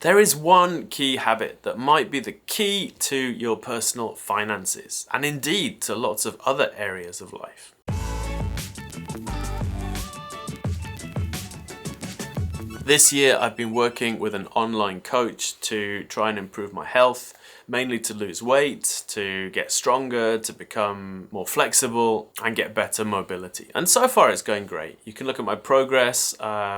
There is one key habit that might be the key to your personal finances, and indeed to lots of other areas of life. This year I've been working with an online coach to try and improve my health, mainly to lose weight, to get stronger, to become more flexible and get better mobility. And so far it's going great. You can look at my progress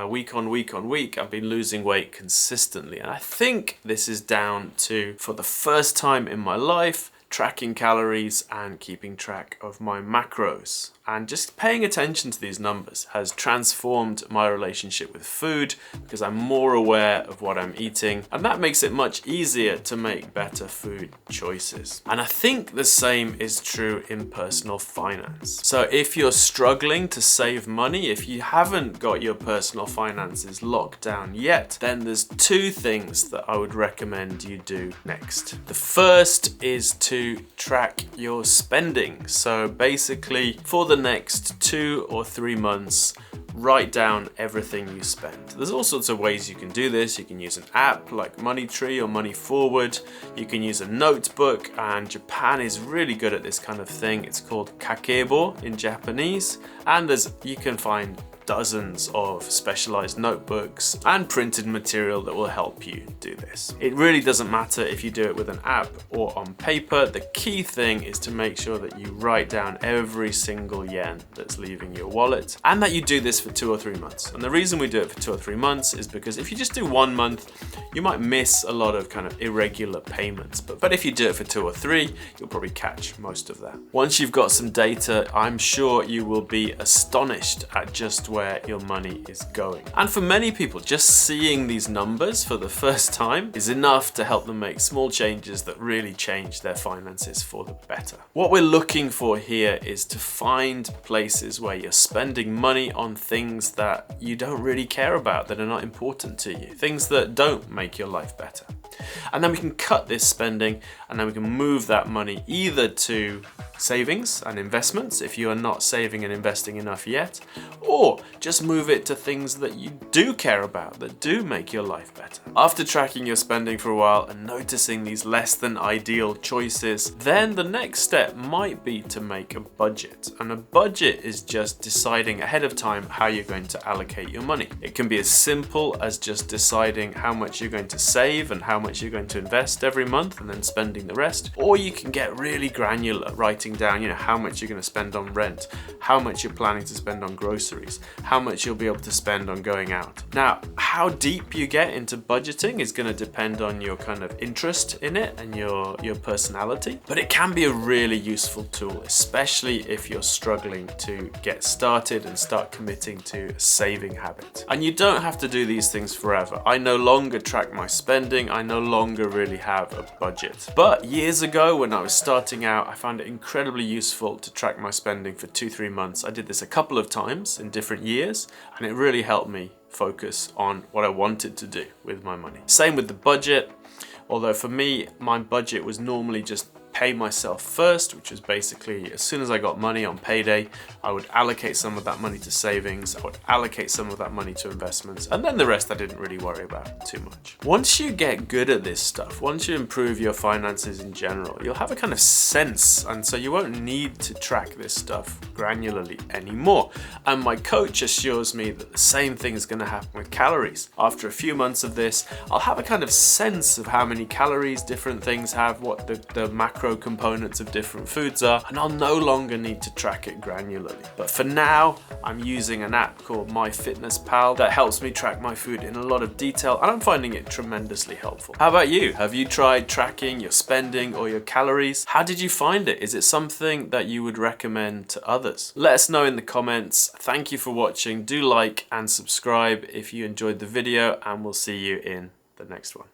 week on week on week. I've been losing weight consistently, and I think this is down to, for the first time in my life, tracking calories and keeping track of my macros. And just paying attention to these numbers has transformed my relationship with food because I'm more aware of what I'm eating, and that makes it much easier to make better food choices. And I think the same is true in personal finance. So if you're struggling to save money, if you haven't got your personal finances locked down yet, then there's two things that I would recommend you do next. The first is to track your spending. So basically, for the next 2 or 3 months, write down everything you spend. There's all sorts of ways you can do this. You can use an app like MoneyTree or Money Forward. You can use a notebook, and Japan is really good at this kind of thing. It's called kakebo in Japanese, and you can find dozens of specialized notebooks and printed material that will help you do this. It really doesn't matter if you do it with an app or on paper. The key thing is to make sure that you write down every single yen that's leaving your wallet, and that you do this for 2 or 3 months. And the reason we do it for 2 or 3 months is because if you just do 1 month, you might miss a lot of kind of irregular payments. But if you do it for 2 or 3, you'll probably catch most of that. Once you've got some data, I'm sure you will be astonished at just where your money is going. And for many people, just seeing these numbers for the first time is enough to help them make small changes that really change their finances for the better. What we're looking for here is to find places where you're spending money on things that you don't really care about, that are not important to you, things that don't make your life better. And then we can cut this spending, and then we can move that money either to savings and investments if you are not saving and investing enough yet, or just move it to things that you do care about, that do make your life better. After tracking your spending for a while and noticing these less than ideal choices, then the next step might be to make a budget. And a budget is just deciding ahead of time how you're going to allocate your money. It can be as simple as just deciding how much you're going to save and how much you're going to invest every month and then spending the rest, or you can get really granular, writing down, how much you're going to spend on rent, how much you're planning to spend on groceries, how much you'll be able to spend on going out. Now, how deep you get into budgeting is going to depend on your kind of interest in it and your personality, but it can be a really useful tool, especially if you're struggling to get started and start committing to a saving habit. And you don't have to do these things forever. I no longer track my spending. I no longer really have a budget. But years ago, when I was starting out, I found it incredibly useful to track my spending for 2-3 months. I did this a couple of times in different years, and it really helped me focus on what I wanted to do with my money. Same with the budget, although for me, my budget was normally just pay myself first, which was basically as soon as I got money on payday, I would allocate some of that money to savings, I would allocate some of that money to investments, and then the rest I didn't really worry about too much. Once you get good at this stuff, once you improve your finances in general, you'll have a kind of sense, and so you won't need to track this stuff granularly anymore. And my coach assures me that the same thing is going to happen with calories. After a few months of this, I'll have a kind of sense of how many calories different things have, what the macro components of different foods are, and I'll no longer need to track it granularly. But for now, I'm using an app called MyFitnessPal that helps me track my food in a lot of detail, and I'm finding it tremendously helpful. How about you? Have you tried tracking your spending or your calories? How did you find it? Is it something that you would recommend to others? Let us know in the comments. Thank you for watching. Do like and subscribe if you enjoyed the video, and we'll see you in the next one.